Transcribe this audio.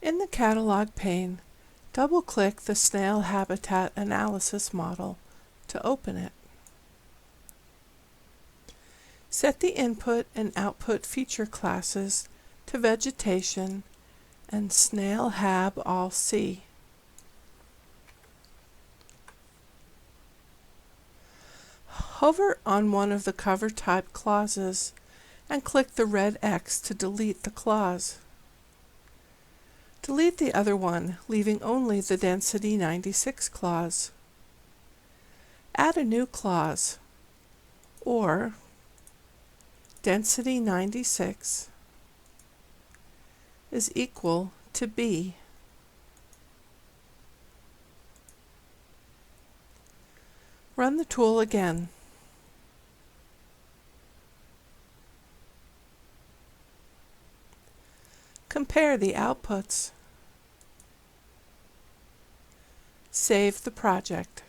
In the Catalog pane, double-click the Snail Habitat Analysis model to open it. Set the input and output feature classes to Vegetation and Snail Hab All C. Hover on one of the cover type clauses and click the red X to delete the clause. Delete the other one, leaving only the Density 96 clause. Add a new clause, or Density 96 is equal to B. Run the tool again. Compare the outputs. Save the project.